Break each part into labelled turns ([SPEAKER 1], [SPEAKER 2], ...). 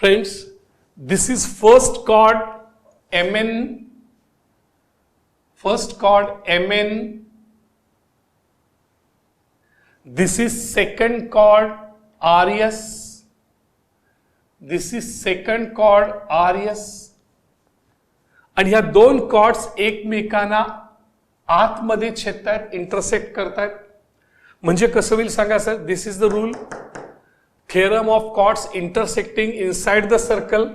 [SPEAKER 1] Friends, this is first chord Mn, first chord Mn. This is second chord Rs. This is second chord Rs. आणि ह्या दोन chords एकमेकांना आतमध्ये छेदतायत, intersect करतायत. म्हणजे कसं होईल सांगा sir. This is the rule, theorem of chords intersecting inside the circle.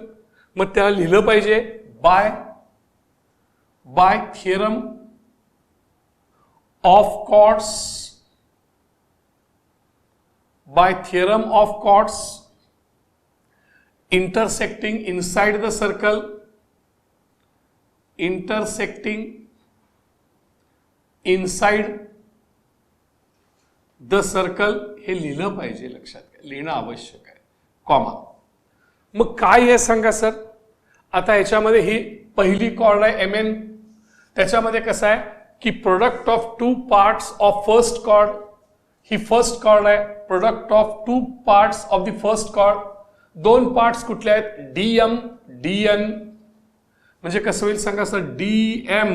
[SPEAKER 1] मग त्याला लिहिलं पाहिजे by theorem of chords, by theorem of chords intersecting inside the circle, intersecting inside the circle. हे लिहिलं पाहिजे, लक्षात घ्या, लिहिणं आवश्यक आहे. कॉमा. मग काय आहे सांगा सर. आता याच्यामध्ये ही पहिली कॉर्ड आहे Mn. त्याच्यामध्ये कसं आहे की product of two parts of first chord, ही फर्स्ट कॉर्ड आहे. Product of two parts of the first chord, दोन पार्ट्स कुठले आहेत, डीएम डीएन. म्हणजे कसं होईल सांगा sir. DM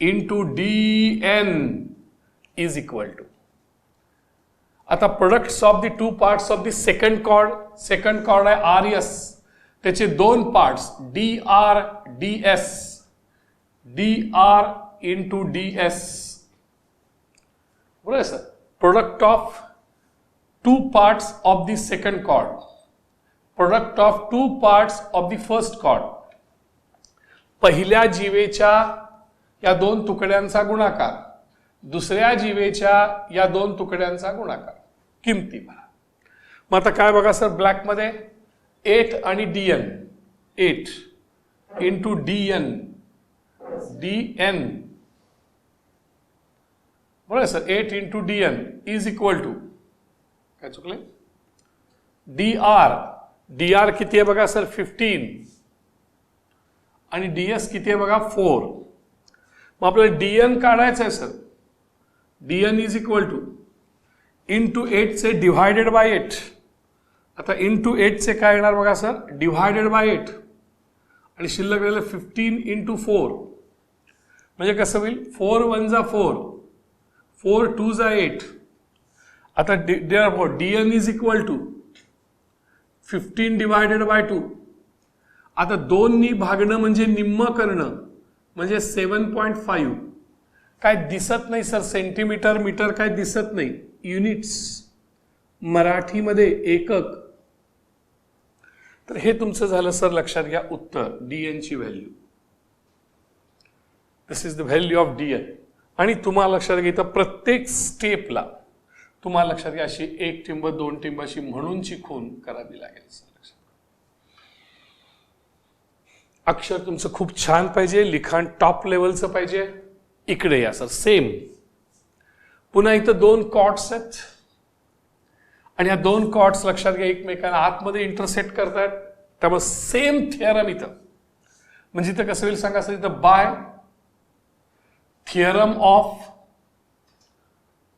[SPEAKER 1] into DN is equal to. आता products of the two parts of the second chord, second chord आहे आरएस. त्याचे दोन पार्ट्स D R D S, D R into D S. बरोबर sir. Product of two parts of the second chord, product of two parts of the first chord. पहिल्या जीवेच्या या दोन तुकड्यांचा गुणाकार, दुसऱ्या जीवेच्या या दोन तुकड्यांचा गुणाकार. किमती भरा. मग आता काय बघा सर, ब्लॅक मध्ये 8 आणि डीएन, 8 इंटू डीएन, डीएन. बरोबर sir. 8 into DN is equal to, काय चुकले, डी आर. डी आर किती आहे बघा सर, 15. आणि डीएस किती आहे बघा, 4. मग आपल्याला डीएन काढायचं आहे sir. DN is equal to into 8 चे डिव्हायडेड बाय 8. आता इंटू 8 चे काय येणार बघा सर, डिव्हायडेड बाय 8. आणि शिल्लक राहिलं 15 इंटू 4. म्हणजे कसं होईल, 4 1 जा 4, 4 2 जा 8. आता DN is equal to 15 divided by 2. आता 2 नी भागणं म्हणजे निम्म करणं, म्हणजे 7.5. काय दिसत नाही सर, सेंटीमीटर मीटर काय दिसत नाही. युनिट्स मराठीमध्ये एकक. तर हे तुमचं झालं सर, लक्षात घ्या उत्तर. डीएन ची value, this is the value of DN. आणि तुम्हाला लक्षात घ्या इथं प्रत्येक स्टेपला तुम्हाला लक्षात घ्या अशी 1 टिंब 2 टिंब अशी म्हणूनची खून करावी लागेल सर. अक्षर तुमचं खूप छान पाहिजे, लिखाण टॉप लेवलचं पाहिजे. इकडे या सर, सेम. पुन्हा इथं 2 कॉर्ड्स आहेत आणि या 2 कॉर्ड्स लक्षात घ्या एकमेकांना आतमध्ये इंटरसेक्ट करतात. त्यामुळे सेम थिअरम इथं. म्हणजे इथं कसं होईल सांगा सर, इथं by theorem of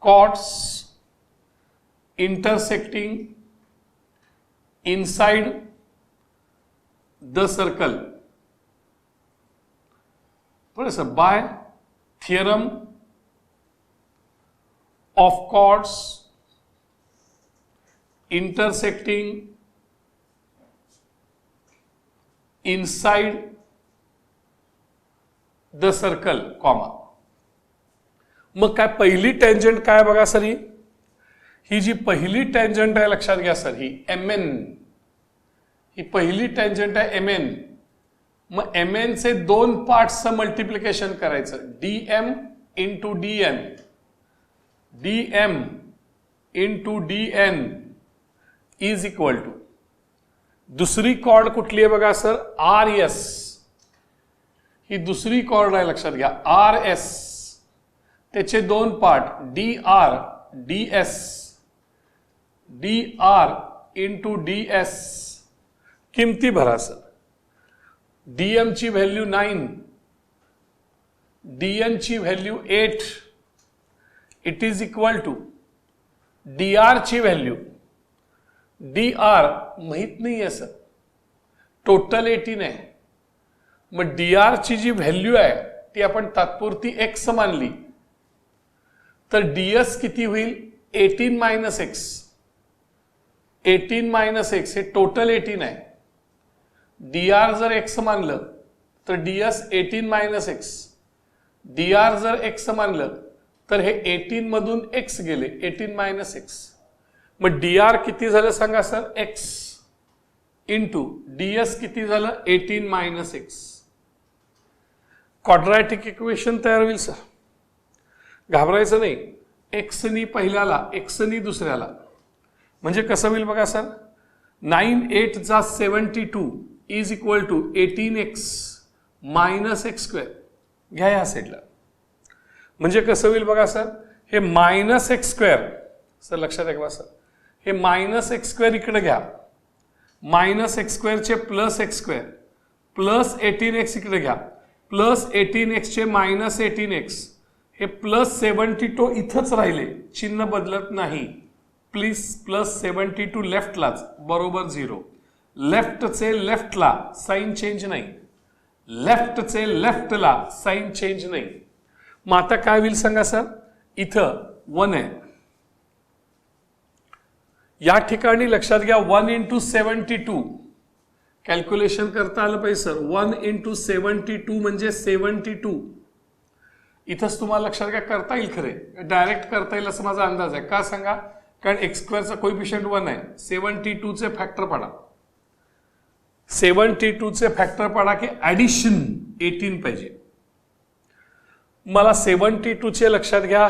[SPEAKER 1] chords intersecting inside the circle. बरोबर sir. By theorem of chords intersecting inside the circle, comma. मग काय पहिली टेंजंट काय बघा सर, ही जी पहिली टेंजंट आहे लक्षात घ्या सर, ही Mn. ही पहिली टेंजंट आहे Mn. मग Mn चे 2 पार्ट्सचं मल्टिप्लिकेशन करायचं. dm into dn, dm into dn is equal to. दुसरी कॉर्ड कुठली आहे बघा सर, Rs. ही दुसरी कॉर्ड आहे लक्षात घ्या, Rs. त्याचे 2 part dr ds, dr into ds. किमती भरा सर. डीएम ची व्हॅल्यू 9, dn ची value 8. It is equal to dr ची व्हॅल्यू, dr माहित नाही आहे सर, टोटल 18 आहे. मग dr ची जी व्हॅल्यू आहे ती आपण तात्पुरती x मानली तर ds किती होईल 18 मायनस एक्स. 18 मायनस एक्स हे टोटल 18 आहे. dr जर x मानलं तर ds 18 मायनस एक्स. dr जर x मानलं तर हे 18 मधून x गेले 18 मायनस एक्स. मग dr किती झालं सांगा सर x इंटू ds किती झालं 18 मायनस एक्स. क्वाड्रॅटिक इक्वेशन तयार होईल सर. घाबरायचं नाही. एक्स नी पहिल्याला एक्स नी दुसऱ्याला म्हणजे कसं होईल बघा सर 9 8 जा 72 is equal to 18x minus x square. घ्या या साईडला म्हणजे कसं होईल बघा सर हे मायनस एक्स स्क्वेअर. सर लक्षात ठेवा सर हे मायनस एक्स स्क्वेअर इकडे घ्या. मायनस एक्स स्क्वेअरचे plus X square plus 18x इकडे घ्या. प्लस 18x चे मायनस 18x हे प्लस 72 इथंच राहिले चिन्ह बदलत नाही. प्लीज प्लस 72 लेफ्टलाच बरोबर 0. लेफ्टचे लेफ्टला साइन चेंज नाही. लेफ्टचे लेफ्टला साइन चेंज नाही. मग आता काय होईल सांगा सर इथं 1 आहे. या ठिकाणी लक्षात घ्या 1 इंटू 72 कॅल्क्युलेशन करता आलं पाहिजे सर. 1 इंटू 72 म्हणजे 72. इथंच तुम्हाला लक्षात घ्या करता येईल खरे डायरेक्ट करता येईल असं माझा अंदाज आहे. का सांगा कारण एक्स स्क्वेअरचा कोइफिशियंट 1 आहे. 72 चे फॅक्टर पाडा. 72 चे फॅक्टर पाडा की ऍडिशन 18 पाहिजे. मला 72 चे लक्षात घ्या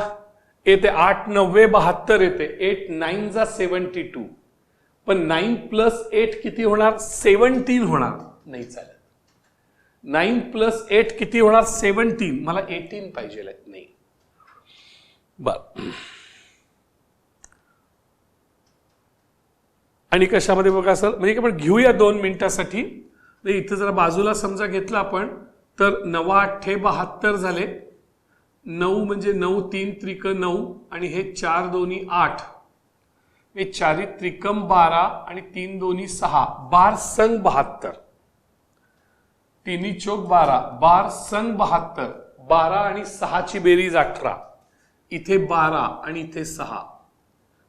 [SPEAKER 1] येते 8 9 72 येते. 8 9 जा 72 पण 9 प्लस 8 किती होणार 17 होणार. नाही चालेल. 9 प्लस 8 किती होणार 17. मला 18 पाहिजे नाही. बर आणि कशामध्ये बघा सर म्हणजे आपण घेऊया 2 मिनिटासाठी. इथं जरा बाजूला समजा घेतलं आपण तर 9 8 72 झाले. 9 म्हणजे 9 3 त्रिक 9 आणि हे 4 दोन्ही 8 हे 4 त्रिकम 12 आणि 3 दोन्ही 6 12 संग 72. 3 चौक 12 12 संग 72. 12 आणि 6 ची बेरीज 18. इथे 12 आणि इथे 6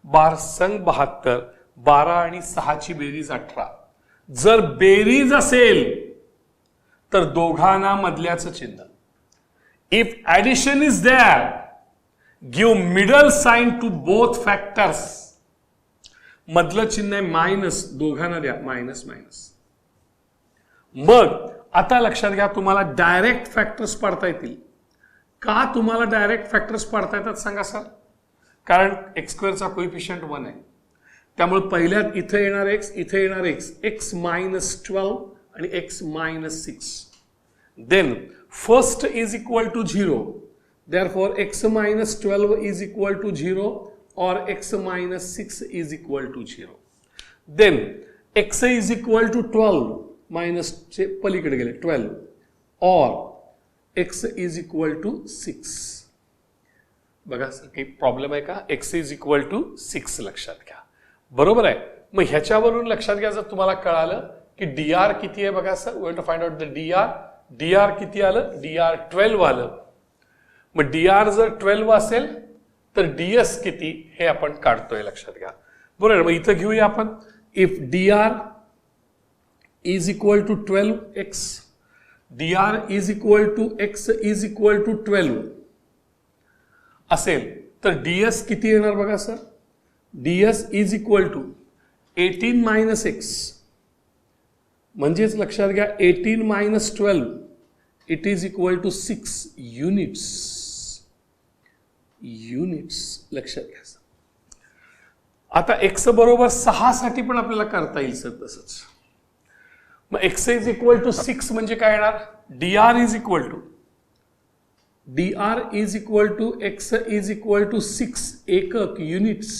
[SPEAKER 1] 12 संग 72. 12 आणि 6 ची बेरीज 18. जर बेरीज असेल तर दोघांना मधल्याचं चिन्ह. If addition is there give middle sign to both factors. मधलं चिन्ह आहे मायनस दोघांना द्या मायनस मायनस. मग आता लक्षात घ्या तुम्हाला डायरेक्ट फॅक्टर्स पाडता येतील. का तुम्हाला डायरेक्ट फॅक्टर्स पाडता येतात सांगा सर. कारण एक्स स्क्वेअरचा कोइफिशियंट 1 आहे. त्यामुळे पहिल्यात इथे येणार एक्स इथे येणार एक्स एक्स मायनस 12 आणि x minus 6. Then first is equal to 0. Therefore x minus 12 is equal to 0 or x minus 6 is equal to 0. Then x is equal to 12 minus चे पलीकडे गेले 12 or x is equal to 6. बघा काही problem आहे का. x is equal to 6 लक्षात घ्या. बरोबर आहे. मग ह्याच्यावरून लक्षात घ्या जर तुम्हाला कळालं की dr किती आहे बघा sir. We have to find out the dr किती आलं dr 12 आलं. मग dr जर 12 असेल तर ds किती हे आपण काढतोय लक्षात घ्या. बरोबर. मग इथं घेऊया आपण if dr is equal to 12x dr is equal to x is equal to 12 असेल तर ds किती येणार बघा sir. ds is equal to 18 minus x म्हणजेच लक्षात घ्या 18 minus 12 it is equal to 6 units. लक्षात घ्या. आता x बरोबर 6 साठी पण आपल्याला करता येईल सर तसंच. मग x इज इक्वल टू 6 म्हणजे काय येणार dr is equal to x is equal to 6 एकक units.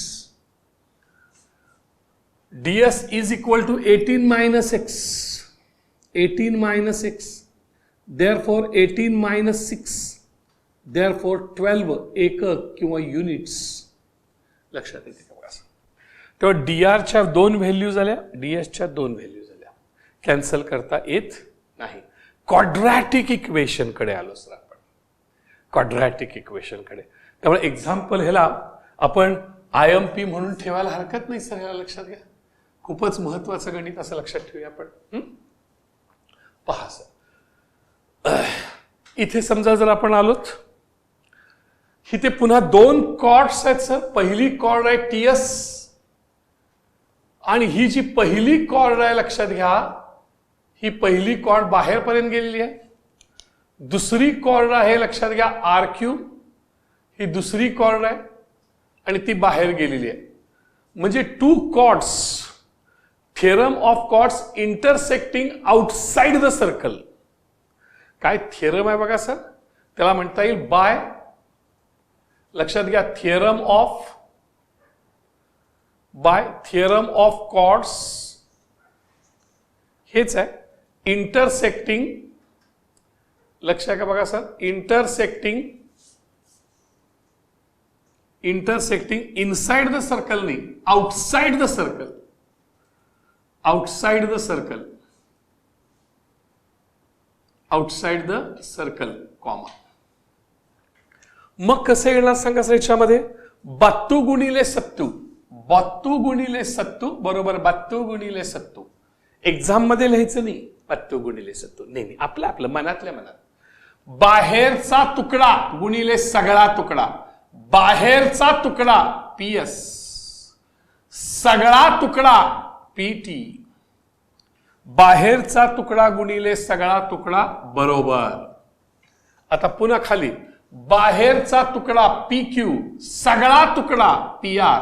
[SPEAKER 1] ds is equal to 18 minus x 18 minus x. Therefore 18 minus 6 therefore 12 एकक किंवा युनिट्स. लक्षात येते का बघा. तेव्हा dr च्या 2 व्हॅल्यू झाल्या ds च्या 2 व्हॅल्यू झाल्या. कॅन्सल करता येत नाही. क्वाड्रॅटिक इक्वेशन कडे आलो सर आपण, क्वाड्रॅटिक इक्वेशन कडे. त्यामुळे एक्झाम्पल ह्याला आपण IMP म्हणून ठेवायला हरकत नाही सर, ह्याला लक्षात घ्या. खूपच महत्वाचं गणित असं लक्षात ठेवूया आपण. पहा सर, इथे समजा जर आपण आलोत, इथे पुन्हा 2 कॉर्ड्स आहेत सर. पहिली कॉर्ड आहे TS आणि ही जी पहिली कॉर्ड आहे लक्षात घ्या, ही पहिली कॉर्ड बाहेरपर्यंत गेलेली आहे. दुसरी कॉर्ड आहे लक्षात घ्या RQ, ही दुसरी कॉर्ड आहे आणि ती बाहेर गेलेली आहे. म्हणजे 2 chords, theorem of chords intersecting outside the circle. काय थिअरम आहे बघा सर, त्याला म्हणता येईल बाय, लक्षात घ्या, थिअरम ऑफ कॉर्ड्स हेच आहे. इंटरसेक्टिंग, लक्षात घ्या बघा sir, intersecting inside the circle नाही, outside the circle, outside the circle, outside the circle, comma. मग कसं येणार सांगा सर याच्यामध्ये? 32 गुणिले 70, 32 गुणिले 70 बरोबर 32 गुणिले 70. एक्झाम मध्ये लिहायचं नाही 32 गुणिले 70, नाही, आपलं मनातल्या मनात. बाहेरचा तुकडा गुणिले सगळा तुकडा, बाहेरचा तुकडा PS, सगळा तुकडा PT, बाहेरचा तुकडा गुणिले सगळा तुकडा बरोबर. आता पुन्हा खाली, बाहेरचा तुकडा PQ, सगळा तुकडा PR,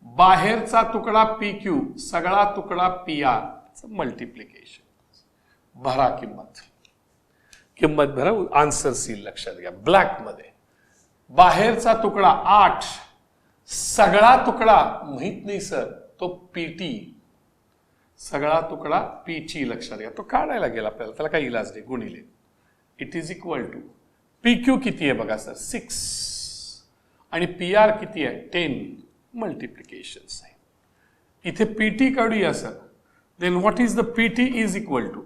[SPEAKER 1] बाहेरचा तुकडा PQ, सगळा तुकडा PR, मल्टिप्लिकेशन. भरा किंमत भरा, आन्सर सील लक्षात घ्या ब्लॅक मध्ये. बाहेरचा तुकडा 8, सगळा तुकडा माहित नाही सर, तो PT, सगळा तुकडा PT, लक्षात घ्या. तो काढायला गेला आपल्याला, त्याला काही इलाज नाही, गुणिले. It is equal to PQ किती आहे बघा सर 6 आणि PR किती आहे 10, मल्टिप्लिकेशन आहे. इथे PT काढूया sir. Then what is the PT is equal to,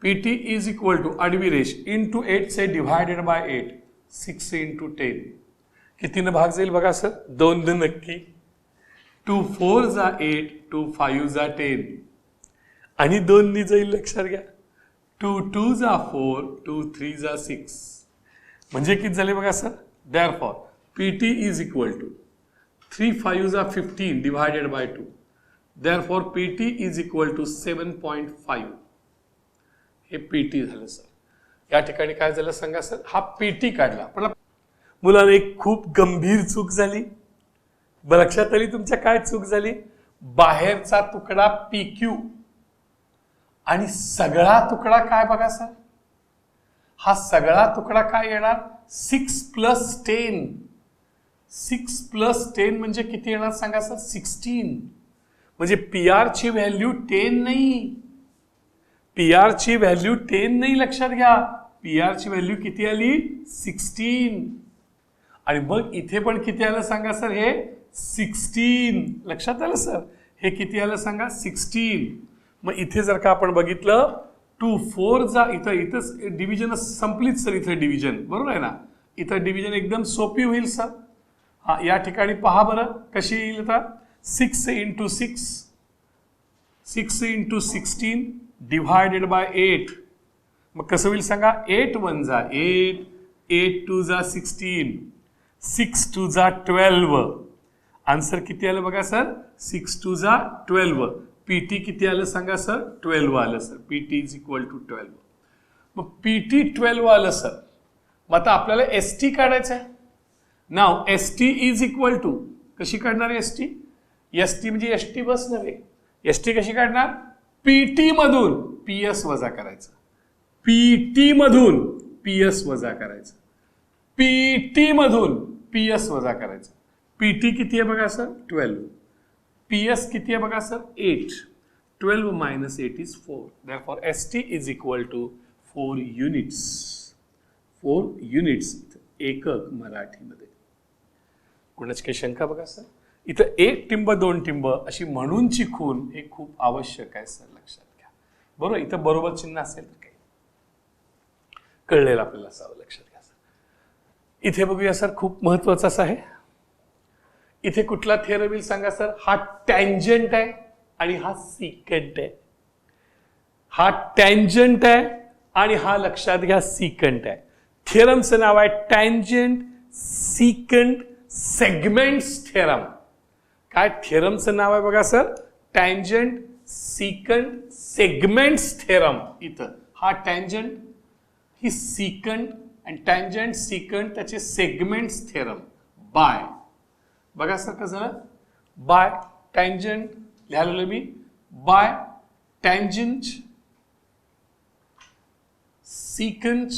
[SPEAKER 1] PT is equal to आडवी रेष इंटू 8 से डिवायडेड बाय 8, 6 इंटू 10. कितीनं भाग जाईल बघा सर? 2 नक्की. 2 4 जा 8, 2 5 जा 10 आणि 2 नी जाईल लक्षात घ्या. 2 2 जा 4, 2 3 जा 6, म्हणजे किती झाले बघा sir? Therefore PT is equal to 3 5 जा 15 divided by 2, therefore PT is equal to 7.5. हे PT झालं सर. या ठिकाणी काय झालं सांगा सर? हा PT काढला, पण मुलांना एक खूप गंभीर चूक झाली. लक्षात आली तुमच्या काय चूक झाली? बाहेरचा तुकडा PQ आणि सगळा तुकडा काय बघा सर? हा सगळा तुकडा काय येणार? 6 + 10. 6 + 10 म्हणजे किती येणार सांगा सर? 16. म्हणजे PR ची व्हॅल्यू 10 नाही, PR ची व्हॅल्यू 10 नाही, लक्षात घ्या. PR ची व्हॅल्यू किती आली? 16. आणि मग इथे पण किती आलं सांगा सर? हे 16. लक्षात आलं सर? हे किती आलं सांगा? 16. मग इथे जर का आपण बघितलं 2 4 जा, इथं डिव्हिजन संपलीच सर. इथे डिव्हिजन बरोबर आहे ना? इथं डिव्हिजन एकदम सोपी होईल सर. हा, या ठिकाणी पहा बरं कशी येईल आता. 6 × 6, 6 × 16 डिवायडेड बाय 8. मग कसं होईल सांगा? 8 1 जा 8, 8 2 जा 16, 6 2 जा 12. आन्सर किती आलं बघा सर? 6 2 जा 12. PT किती आलं सांगा सर? 12 आलं sir. PT is equal to 12. मग PT 12 आलं सर. मग आता आपल्याला ST काढायचं आहे. नाव ST इज इक्वल टू, कशी काढणार आहे ST? ST म्हणजे ST बस नव्हे. ST कशी काढणार? PT मधून PS वजा करायचं, PT मधून PS वजा करायचं, PT मधून PS वजा करायचं. PT किती आहे बघा सर? 12. PS किती आहे बघा sir? 8. 12 - 8 is 4. Therefore ST is equal to 4 units. 4 units, एकक मराठीमध्ये. कोणाची काही शंका बघा सर? इथं एक टिंब दोन टिंब अशी म्हणूनची खून हे खूप आवश्यक आहे सर, लक्षात घ्या. बरोबर, इथं बरोबर चिन्ह असेल तर काही कळलेलं आपल्याला असावं, लक्षात घ्या सर. इथे बघूया सर, खूप महत्वाचं असं आहे. इथे कुठला थेरम येईल सांगा सर? हा टँजंट आहे आणि हा सिकंट आहे. हा टँजंट आहे आणि हा लक्षात घ्या सिकंट आहे. थेरमचं नाव आहे टँजंट सिकंट सेगमेंट्स थेरम. काय थेरमचं नाव आहे बघा sir? Tangent secant segments theorem. इथं हा टँजंट, ही सिकंट आणि टँजंट सिकंट त्याचे सेगमेंट्स थेरम बाय, बघा सर कसं झालं, बाय टँजंट लिहायला मी, by tangent secant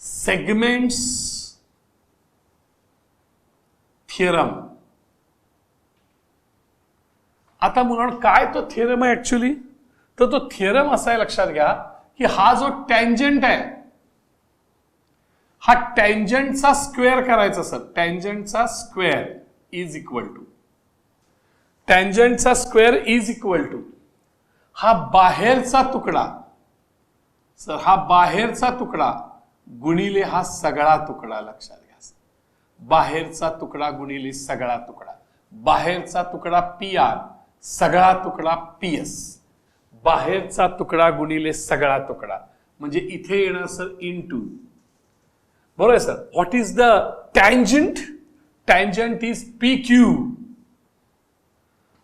[SPEAKER 1] segments theorem. आता मुलांनो काय तो थिअरम आहे ऍक्च्युली? तर तो थिअरम असा आहे, लक्षात घ्या, की हा जो टँजंट आहे हा टँजंटचा स्क्वेअर करायचा सर. टँजंटचा स्क्वेअर इज इक्वल टू, टँजंटचा स्क्वेअर इज इक्वल टू हा बाहेरचा तुकडा सर, हा बाहेरचा तुकडा गुणिले हा सगळा तुकडा. लक्षात घ्या, बाहेरचा तुकडा गुणिले सगळा तुकडा. बाहेरचा तुकडा पी आर, सगळा तुकडा पी एस. बाहेरचा तुकडा गुणिले सगळा तुकडा म्हणजे इथे येणार सर इनटू. बरोबर आहे sir. What is the tangent? Tangent is P Q.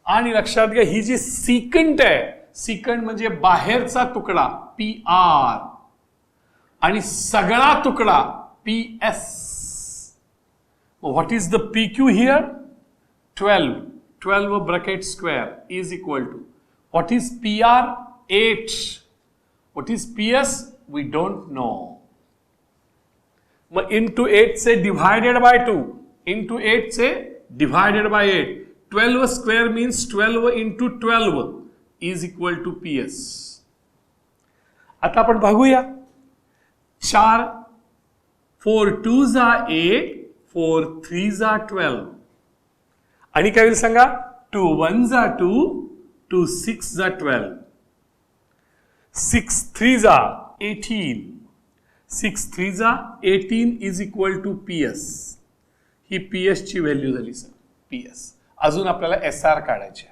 [SPEAKER 1] आणि लक्षात घ्या, ही जी सिकंट आहे, सिकंट म्हणजे बाहेरचा तुकडा पी आर आणि सगळा तुकडा P S. What is the P Q here? 12. 12 bracket square is equal to what is P R? 8. What is P S? We don't know. मग इंटू 8 से डिवाइडेड बाय 2, इंटू 8 से divided by 8. 12 square means 12 into 12 is equal to P S. आता आपण बघूया. 4 4 2 जा 8, 4 3 जा 12 आणि काय होईल सांगा? 2 1 जा 2, 2 6 जा 12, 6 3 जा 18, 6 3 जा 18 is equal to P S. ही पी एस ची व्हॅल्यू झाली सर, पी एस. अजून आपल्याला एस आर काढायचे.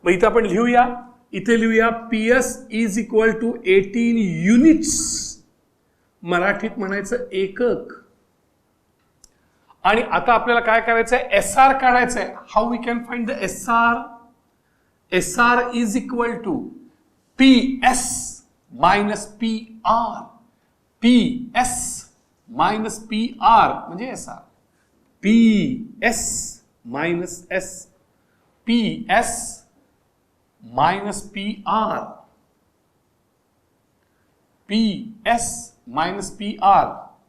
[SPEAKER 1] मग इथं आपण लिहूया, इथे लिहूया P S is equal to 18 units. मराठीत म्हणायचं एकक. आणि आता आपल्याला काय करायचं आहे? एस आर काढायचं आहे. How we can find the S R? S R is equal to P S minus P R. P S minus P R म्हणजे S R. P S minus S, P S minus P R, P S minus P R.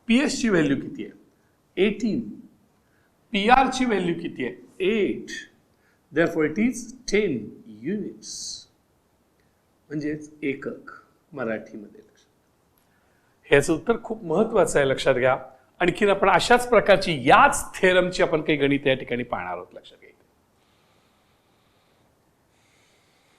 [SPEAKER 1] P S ची value किती आहे? 18. P R ची value किती आहे? 8. Therefore it is 10 units म्हणजेच एकक मराठीमध्ये. ह्याचं उत्तर खूप महत्वाचं आहे, लक्षात घ्या. आणखीन आपण अशाच प्रकारची याच थेरमची आपण काही गणित या ठिकाणी पाहणार आहोत, लक्षात घ्या.